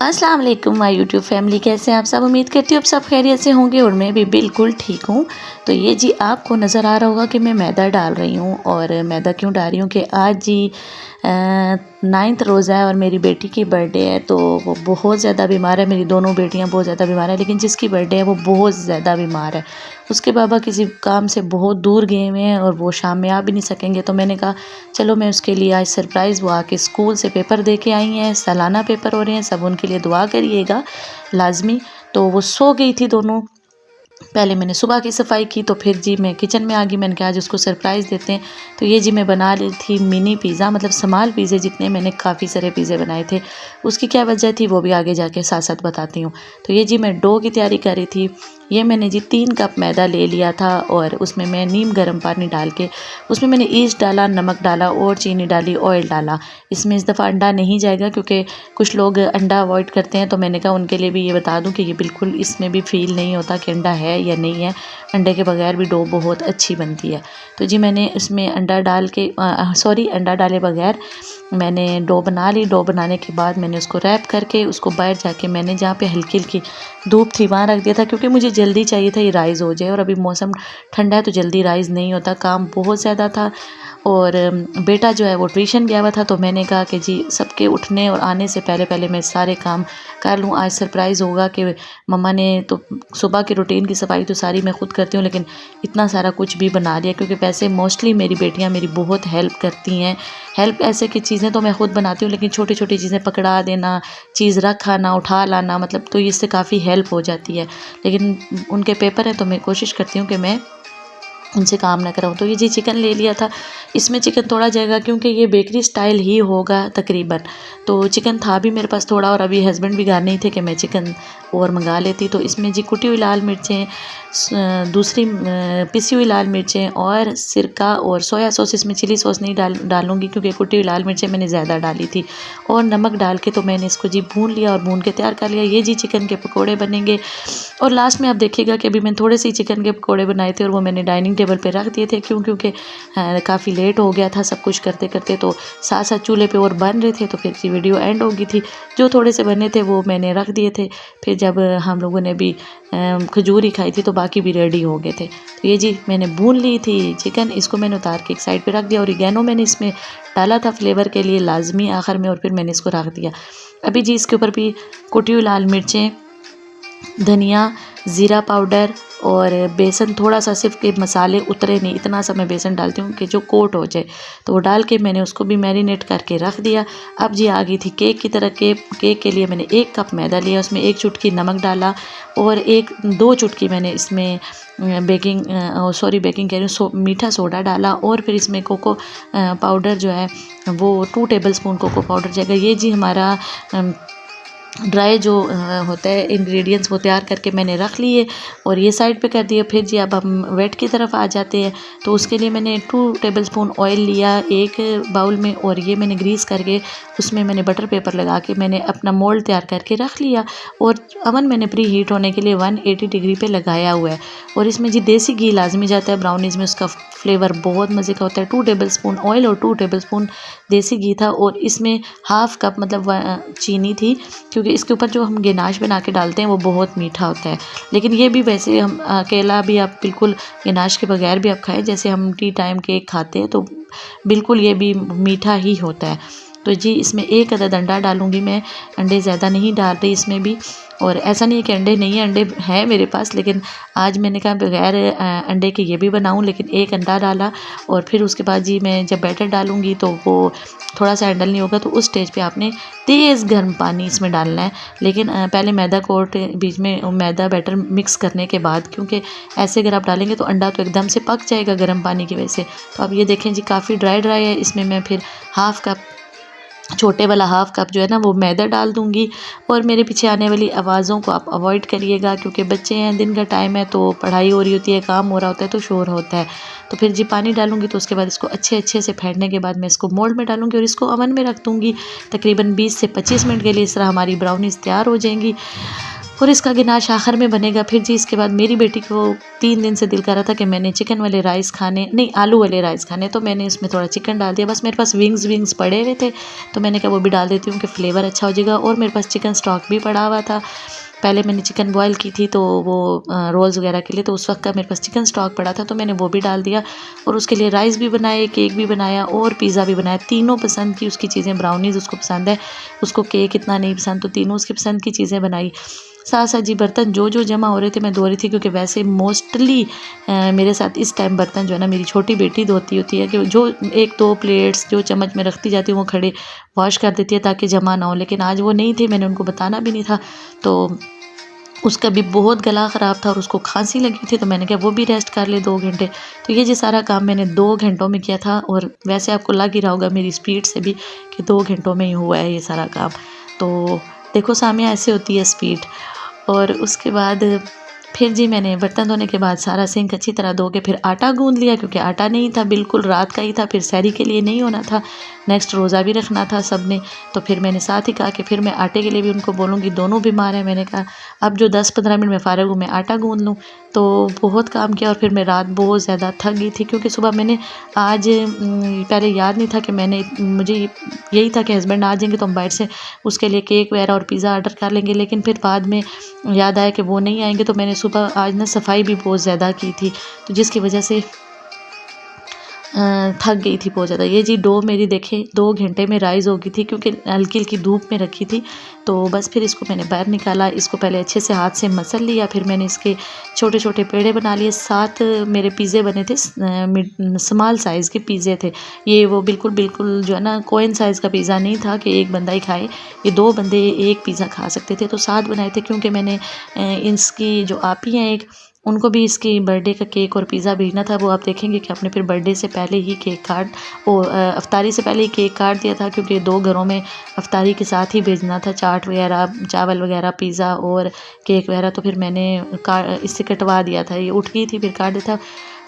अस्सलाम वालेकुम my YouTube family, कैसे हैं आप सब। उम्मीद करती हूँ आप सब खैरियत से होंगे और मैं भी बिल्कुल ठीक हूँ। तो ये जी आपको नज़र आ रहा होगा कि मैं मैदा डाल रही हूँ। और मैदा क्यों डाल रही हूँ कि आज जी 9th रोज़ा है और मेरी बेटी की बर्थडे है। तो वो बहुत ज़्यादा बीमार है, मेरी दोनों बेटियाँ बहुत ज़्यादा बीमार है, लेकिन जिसकी बर्थडे है वो बहुत ज़्यादा बीमार है। उसके बाबा किसी काम से बहुत दूर गए हुए हैं और वो शाम में आ भी नहीं सकेंगे। तो मैंने कहा चलो मैं उसके लिए आज सरप्राइज़, वो आके स्कूल से पेपर दे के आई हैं, सालाना पेपर हो रहे हैं, सब उनके लिए दुआ करिएगा लाजमी। तो वो सो गई थी दोनों। पहले मैंने सुबह की सफाई की तो फिर जी मैं किचन में आ गई। मैंने कहा आज उसको सरप्राइज़ देते हैं। तो ये जी मैं बना रही थी मिनी पिज़्ज़ा, मतलब स्मॉल पिज़्ज़े जितने, मैंने काफ़ी सारे पिज़्ज़े बनाए थे। उसकी क्या वजह थी वो भी आगे जाके साथ साथ बताती हूँ। तो ये जी मैं डो की तैयारी कर रही थी। ये मैंने जी 3 कप मैदा ले लिया था और उसमें मैं नीम गर्म पानी डाल के उसमें मैंने ईस्ट डाला, नमक डाला और चीनी डाली, ऑयल डाला। इसमें इस दफ़ा अंडा नहीं जाएगा क्योंकि कुछ लोग अंडा अवॉइड करते हैं। तो मैंने कहा उनके लिए भी ये बता दूं कि ये बिल्कुल इसमें भी फ़ील नहीं होता कि अंडा है या नहीं है। अंडे के बगैर भी डो बहुत अच्छी बनती है। तो जी मैंने इसमें अंडा डाल के अंडा डाले बगैर मैंने डो बना ली। डो बनाने के बाद मैंने उसको रैप करके उसको बाहर जाके मैंने जहाँ पे हल्की हल्की धूप थी वहाँ रख दिया था, क्योंकि मुझे जल्दी चाहिए था ये राइज़ हो जाए। और अभी मौसम ठंडा है तो जल्दी राइज़ नहीं होता, काम बहुत ज़्यादा था। और बेटा जो है वो ट्यूशन गया हुआ था। तो मैंने कहा कि जी सबके उठने और आने से पहले पहले मैं सारे काम कर लूँ। आज सरप्राइज़ होगा कि मम्मा ने तो सुबह की रूटीन की सफाई तो सारी मैं खुद करती हूँ, लेकिन इतना सारा कुछ भी बना लिया क्योंकि वैसे मोस्टली मेरी बेटियाँ मेरी बहुत हेल्प करती हैं। हेल्प ऐसे की चीज़ें तो मैं खुद बनाती हूँ, लेकिन छोटी छोटी चीज़ें पकड़ा देना, चीज़ रख आना, उठा लाना, मतलब तो इससे काफ़ी हेल्प हो जाती है। लेकिन उनके पेपर हैं तो मैं कोशिश करती हूँ कि मैं उनसे काम ना कराऊँ। तो ये जी चिकन ले लिया था। इसमें चिकन थोड़ा जाएगा क्योंकि ये बेकरी स्टाइल ही होगा तकरीबन। तो चिकन था भी मेरे पास थोड़ा, और अभी हस्बैंड भी घर नहीं थे कि मैं चिकन और मंगा लेती। तो इसमें जी कुटी हुई लाल मिर्चें, दूसरी पिसी हुई लाल मिर्चें और सिरका और सोया सॉस, इसमें चिली सॉस नहीं डालूंगी क्योंकि कुटी हुई लाल मिर्चें मैंने ज़्यादा डाली थी। और नमक डाल के तो मैंने इसको जी भून लिया और भून के तैयार कर लिया। ये जी चिकन के पकौड़े बनेंगे। और लास्ट में आप देखिएगा कि अभी मैंने थोड़े से चिकन के पकौड़े बनाए थे और वो मैंने डाइनिंग टेबल पे रख दिए थे क्योंकि काफ़ी लेट हो गया था सब कुछ करते करते। तो साथ साथ चूल्हे पे और बन रहे थे तो फिर जी वीडियो एंड हो गई थी। जो थोड़े से बने थे वो मैंने रख दिए थे। फिर जब हम लोगों ने भी खजूर ही खाई थी तो बाकी भी रेडी हो गए थे। तो ये जी मैंने भून ली थी चिकन, इसको मैंने उतार के एक साइड पे रख दिया। और ऑरिगेनो मैंने इसमें डाला था फ्लेवर के लिए लाजमी आखिर में, और फिर मैंने इसको रख दिया। अभी जी इसके ऊपर भी कुटी हुई लाल मिर्चें, धनिया, ज़ीरा पाउडर और बेसन थोड़ा सा, सिर्फ के मसाले उतरे नहीं, इतना सा मैं बेसन डालती हूँ कि जो कोट हो जाए। तो वो डाल के मैंने उसको भी मैरिनेट करके रख दिया। अब जी आ गई थी केक की तरह। केक के लिए मैंने 1 कप मैदा लिया, उसमें 1 चुटकी नमक डाला और 2 चुटकी मैंने इसमें बेकिंग कह रही हूँ, मीठा सोडा डाला। और फिर इसमें कोको पाउडर जो है वो 2 टेबल स्पून कोको पाउडर जाएगा। ये जी हमारा ड्राई जो होता है इंग्रेडिएंट्स वो तैयार करके मैंने रख लिए और ये साइड पे कर दिए। फिर जी अब हम वेट की तरफ आ जाते हैं। तो उसके लिए मैंने 2 टेबलस्पून ऑयल लिया एक बाउल में, और ये मैंने ग्रीस करके उसमें मैंने बटर पेपर लगा के मैंने अपना मोल्ड तैयार करके रख लिया। और अवन मैंने प्री हीट होने के लिए 180 डिग्री पे लगाया हुआ है। और इसमें जी देसी घी लाजमी जाता है ब्राउनीज़ में, उसका फ्लेवर बहुत मज़े का होता है। 2 टेबलस्पून ऑयल और 2 टेबलस्पून देसी घी था। और इसमें हाफ़ कप मतलब चीनी थी, क्योंकि इसके ऊपर जो हम गनाश बना के डालते हैं वो बहुत मीठा होता है। लेकिन ये भी वैसे हम अकेला भी आप बिल्कुल गनाश के बगैर भी आप खाएं, जैसे हम टी टाइम केक खाते हैं तो बिल्कुल ये भी मीठा ही होता है। तो जी इसमें 1 अदद अंडा डालूंगी मैं, अंडे ज़्यादा नहीं डाल रही इसमें भी। और ऐसा नहीं है कि अंडे नहीं है, अंडे हैं मेरे पास, लेकिन आज मैंने कहा बगैर अंडे के ये भी बनाऊं, लेकिन 1 अंडा डाला। और फिर उसके बाद जी मैं जब बैटर डालूंगी तो वो थोड़ा सा हैंडल नहीं होगा, तो उस स्टेज पे आपने तेज़ गर्म पानी इसमें डालना है। लेकिन पहले मैदा कोट बीच में मैदा बैटर मिक्स करने के बाद, क्योंकि ऐसे अगर आप डालेंगे तो अंडा तो एकदम से पक जाएगा गर्म पानी की वजह से। तो अब ये देखें जी काफ़ी ड्राई है। इसमें मैं फिर हाफ़ कप, छोटे वाला हाफ़ कप जो है ना वो मैदा डाल दूंगी। और मेरे पीछे आने वाली आवाज़ों को आप अवॉइड करिएगा क्योंकि बच्चे हैं, दिन का टाइम है तो पढ़ाई हो रही होती है, काम हो रहा होता है तो शोर होता है। तो फिर जी पानी डालूंगी तो उसके बाद इसको अच्छे से फेंटने के बाद मैं इसको मोल्ड में डालूंगी और इसको अवन में रख दूंगी तकरीबन 20 से 25 मिनट के लिए। इस तरह हमारी ब्राउनीज़ तैयार हो जाएंगी। और इसका गिनाश आखिर में बनेगा। फिर जी इसके बाद मेरी बेटी को 3 दिन से दिल कर रहा था कि मैंने चिकन वाले राइस खाने, नहीं आलू वाले राइस खाने, तो मैंने इसमें थोड़ा चिकन डाल दिया। बस मेरे पास विंग्स पड़े हुए थे तो मैंने कहा वो भी डाल देती हूँ कि फ्लेवर अच्छा हो जाएगा। और मेरे पास चिकन स्टॉक भी पड़ा हुआ था, पहले मैंने चिकन बॉयल की थी तो वो रोल्स वगैरह के लिए, तो उस वक्त का मेरे पास चिकन स्टॉक पड़ा था तो मैंने वो भी डाल दिया। और उसके लिए राइस भी बनाए, केक भी बनाया और पिज़्ज़ा भी बनाया। तीनों पसंद की उसकी चीज़ें, ब्राउनीज़ उसको पसंद है, उसको केक इतना नहीं पसंद, तो तीनों उसकी पसंद की चीज़ें बनाई। साथ साथ जी बर्तन जो जमा हो रहे थे मैं धो रही थी, क्योंकि वैसे मोस्टली मेरे साथ इस टाइम बर्तन जो है ना मेरी छोटी बेटी धोती होती है, कि जो 1-2 प्लेट्स जो चम्मच में रखती जाती हूँ वो खड़े वॉश कर देती है ताकि जमा ना हो। लेकिन आज वो नहीं थे, मैंने उनको बताना भी नहीं था, तो उसका भी बहुत गला ख़राब था और उसको खांसी लगी थी, तो मैंने कहा वो भी रेस्ट कर ले 2 घंटे। तो ये जी सारा काम मैंने 2 घंटों में किया था। और वैसे आपको लग ही रहा होगा मेरी स्पीड से भी कि 2 घंटों में ही हुआ है ये सारा काम। तो देखो सामिया, ऐसे होती है स्पीड। और उसके बाद फिर जी मैंने बर्तन धोने के बाद सारा सिंक अच्छी तरह धो के फिर आटा गूंद लिया, क्योंकि आटा नहीं था, बिल्कुल रात का ही था, फिर सहरी के लिए नहीं होना था, नेक्स्ट रोज़ा भी रखना था सब ने। तो फिर मैंने साथ ही कहा कि फिर मैं आटे के लिए भी उनको बोलूँगी, दोनों बीमार हैं। मैंने कहा अब जो 10-15 मिनट में फ़ारिग हूँ मैं आटा गूंद लूँ। तो बहुत काम किया और फिर मैं रात बहुत ज़्यादा थक गई थी, क्योंकि सुबह मैंने आज पहले याद नहीं था कि मुझे यही था कि हस्बैंड आ जाएंगे तो हम बाहर से उसके लिए केक वगैरह और पिज़्ज़ा ऑर्डर कर लेंगे। लेकिन फिर बाद में याद आया कि वो नहीं आएंगे, तो मैंने सुबह आज ना सफाई भी बहुत ज़्यादा की थी, तो जिसकी वजह से थक गई थी बहुत ज़्यादा। ये जी डो मेरी देखें 2 घंटे में राइज़ हो गई थी, क्योंकि हल्की हल्की धूप में रखी थी। तो बस फिर इसको मैंने बाहर निकाला, इसको पहले अच्छे से हाथ से मसल लिया, फिर मैंने इसके छोटे छोटे पेड़े बना लिए। 7 मेरे पिज़्ज़े बने थे, स्मॉल साइज़ के पिज़्ज़े थे ये, वो बिल्कुल जो है ना कोइन साइज़ का पिज़्ज़ा नहीं था कि एक बंदा ही खाए, ये 2 बंदे एक पिज़्ज़ा खा सकते थे। तो 7 बनाए थे, क्योंकि मैंने इसकी जो आपी हैं एक, उनको भी इसकी बर्थडे का केक और पिज़्ज़ा भेजना था। वो आप देखेंगे कि आपने फिर बर्थडे से पहले ही केक काट, अफ्तारी से पहले ही केक काट दिया था, क्योंकि 2 घरों में अफ्तारी के साथ ही भेजना था, चाट वगैरह, चावल वगैरह, पिज़्ज़ा और केक वगैरह। तो फिर मैंने इससे कटवा दिया था, ये उठ गई थी फिर काट दिया था,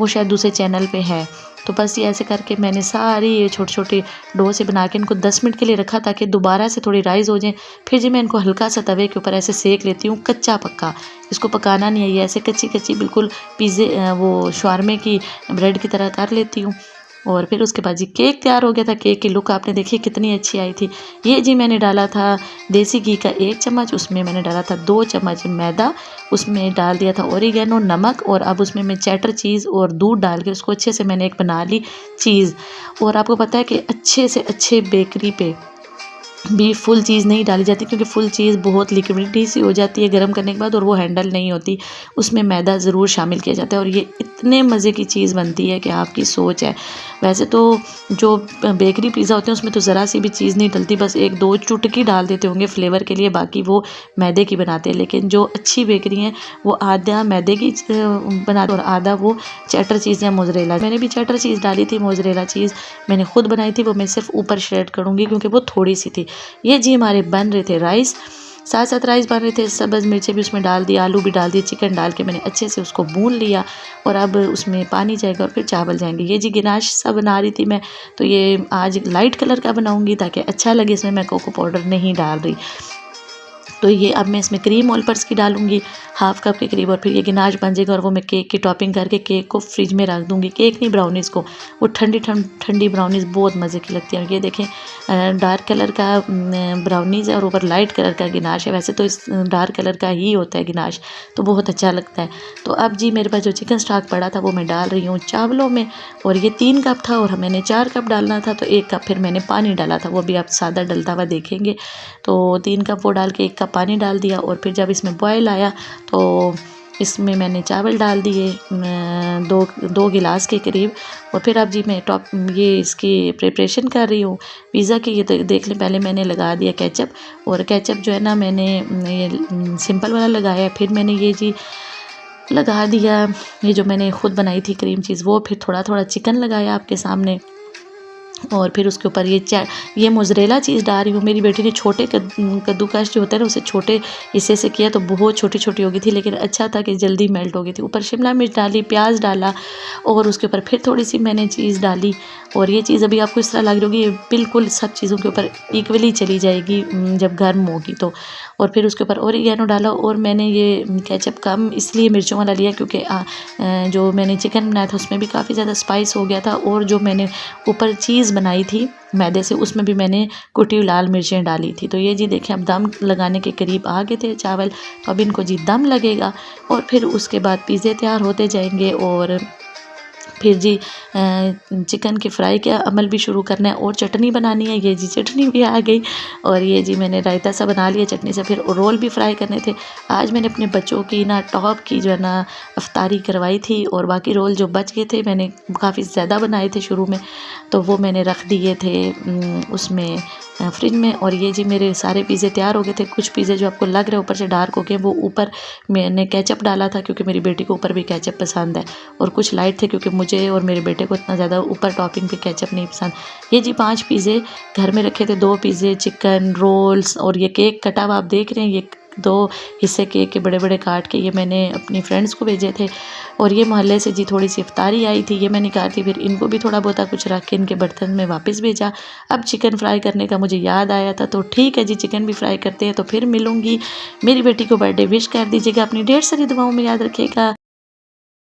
वो शायद दूसरे चैनल पे है। तो बस ये ऐसे करके मैंने सारी ये छोटे छोटे डो से बना के इनको 10 मिनट के लिए रखा, ताकि दोबारा से थोड़ी राइज़ हो जाए। फिर जी मैं इनको हल्का सा तवे के ऊपर ऐसे सेक लेती हूँ, कच्चा पक्का, इसको पकाना नहीं है, ये ऐसे कच्ची कच्ची बिल्कुल पिज़्ज़े वो शवारमे की ब्रेड की तरह कर लेती हूँ। और फिर उसके बाद जी केक तैयार हो गया था। केक की लुक आपने देखी कितनी अच्छी आई थी। ये जी मैंने डाला था देसी घी का 1 चम्मच, उसमें मैंने डाला था 2 चम्मच मैदा, उसमें डाल दिया था ओरिगेनो, नमक, और अब उसमें मैं चेडर चीज़ और दूध डाल के उसको अच्छे से मैंने एक बना ली चीज़। और आपको पता है कि अच्छे से अच्छे बेकरी पे भी फुल चीज़ नहीं डाली जाती, क्योंकि फुल चीज़ बहुत लिक्विडी सी हो जाती है गर्म करने के बाद और वो हैंडल नहीं होती, उसमें मैदा ज़रूर शामिल किया जाता है। और ये इतने मज़े की चीज़ बनती है कि आपकी सोच है। वैसे तो जो बेकरी पिज़्ज़ा होते हैं उसमें तो ज़रा सी भी चीज़ नहीं डलती, बस 1-2 चुटकी डाल देते होंगे फ्लेवर के लिए, बाकी वो मैदे की बनाते हैं। लेकिन जो अच्छी बेकरी हैं वो आधा मैदे की बनाते और आधा वो चेडर चीज़ या मोज़रेला। मैंने भी चेडर चीज़ डाली थी, मोज़रेला चीज़ मैंने खुद बनाई थी, वो मैं सिर्फ ऊपर श्रेड करूँगी क्योंकि वो थोड़ी सी थी। ये जी हमारे बन रहे थे राइस, साथ साथ राइस बन रहे थे, सब्ज़ मिर्चें भी उसमें डाल दी, आलू भी डाल दिए, चिकन डाल के मैंने अच्छे से उसको भून लिया। और अब उसमें पानी जाएगा और फिर चावल जाएंगे। ये जी गिनाश सा बना रही थी मैं, तो ये आज लाइट कलर का बनाऊंगी ताकि अच्छा लगे, इसमें मैं कोको पाउडर नहीं डाल रही। तो ये अब मैं इसमें क्रीम ऑल पर्स की डालूंगी 1/2 कप के करीब, और फिर ये गिनाश बन जाएगा और वो मैं केक की टॉपिंग करके केक को फ्रिज में रख दूंगी। केक नहीं, ब्राउनीज़ को, वो ठंडी ब्राउनीज़ बहुत मज़े की लगती है। और ये देखें डार्क कलर का ब्राउनीज़ है और ऊपर लाइट कलर का गिनाश है। वैसे तो इस डार्क कलर का ही होता है गिनाश, तो बहुत अच्छा लगता है। तो अब जी मेरे पास जो चिकन स्टॉक पड़ा था वो मैं डाल रही हूँ चावलों में, और ये 3 कप था और मैंने 4 कप डालना था, तो 1 कप फिर मैंने पानी डाला था, वो भी आप सादा डलता हुआ देखेंगे। तो 3 कप वो डाल के 1 कप पानी डाल दिया। और फिर जब इसमें बॉयल आया तो इसमें मैंने चावल डाल दिए 2 गिलास के करीब। और फिर अब जी मैं ये इसकी प्रिपरेशन कर रही हूँ पिज़्ज़ा की। ये तो देख लें, पहले मैंने लगा दिया केचप, और केचप जो है ना मैंने ये सिंपल वाला लगाया, फिर मैंने ये जी लगा दिया ये जो मैंने ख़ुद बनाई थी क्रीम चीज़, वो फिर थोड़ा थोड़ा चिकन लगाया आपके सामने। और फिर उसके ऊपर ये मोज़रेला चीज़ डाल रही हूँ। मेरी बेटी ने छोटे कद्दूकस जो होता है ना उसे छोटे हिस्से से किया तो बहुत छोटी छोटी हो गई थी, लेकिन अच्छा था कि जल्दी मेल्ट हो गई थी। ऊपर शिमला मिर्च डाली, प्याज डाला और उसके ऊपर फिर थोड़ी सी मैंने चीज़ डाली। और ये चीज़ अभी आपको इस तरह लग रही होगी, ये बिल्कुल सब चीज़ों के ऊपर इक्वली चली जाएगी जब गर्म होगी तो। और फिर उसके ऊपर ओरिगैनो डाला। और मैंने ये केचप कम इसलिए मिर्चों वाला लिया क्योंकि जो मैंने चिकन बनाया था उसमें भी काफ़ी ज़्यादा स्पाइस हो गया था। और जो मैंने ऊपर चीज़ बनाई थी मैदे से उसमें भी मैंने कुटी हुई लाल मिर्चें डाली थी। तो ये जी देखें अब दम लगाने के करीब आ गए थे चावल, तो अब इनको जी दम लगेगा और फिर उसके बाद पिज़्ज़े तैयार होते जाएंगे। और फिर जी चिकन के फ्राई का अमल भी शुरू करना है और चटनी बनानी है। ये जी चटनी भी आ गई और ये जी मैंने रायता सा बना लिया चटनी से। फिर रोल भी फ्राई करने थे। आज मैंने अपने बच्चों की ना टॉप की जो है ना अफ्तारी करवाई थी और बाकी रोल जो बच गए थे मैंने काफ़ी ज़्यादा बनाए थे शुरू में, तो वो मैंने रख दिए थे उसमें फ्रिज में। और ये जी मेरे सारे पिज़्ज़े तैयार हो गए थे। कुछ पिज़्ज़े जो आपको लग रहे ऊपर से डार्क हो गए वो ऊपर मैंने केचप डाला था क्योंकि मेरी बेटी को ऊपर भी केचप पसंद है, और कुछ लाइट थे क्योंकि मुझे और मेरे बेटे को इतना ज़्यादा ऊपर टॉपिंग पे केचप नहीं पसंद। ये जी 5 पिज़्ज़े घर में रखे थे, 2 पिज़्ज़े, चिकन रोल्स और ये केक कटा हुआ आप देख रहे हैं। ये 2 हिस्से केक के बड़े बड़े काट के ये मैंने अपनी फ्रेंड्स को भेजे थे। और ये मोहल्ले से जी थोड़ी सी इफ्तारी आई थी, ये मैंने कहा थी, फिर इनको भी थोड़ा बहुत कुछ रख के इनके बर्तन में वापस भेजा। अब चिकन फ्राई करने का मुझे याद आया था, तो ठीक है जी चिकन भी फ्राई करते हैं। तो फिर मिलूँगी। मेरी बेटी को बर्थडे विश कर दीजिएगा, अपनी ढेर सारी दुआओं में याद रखिएगा।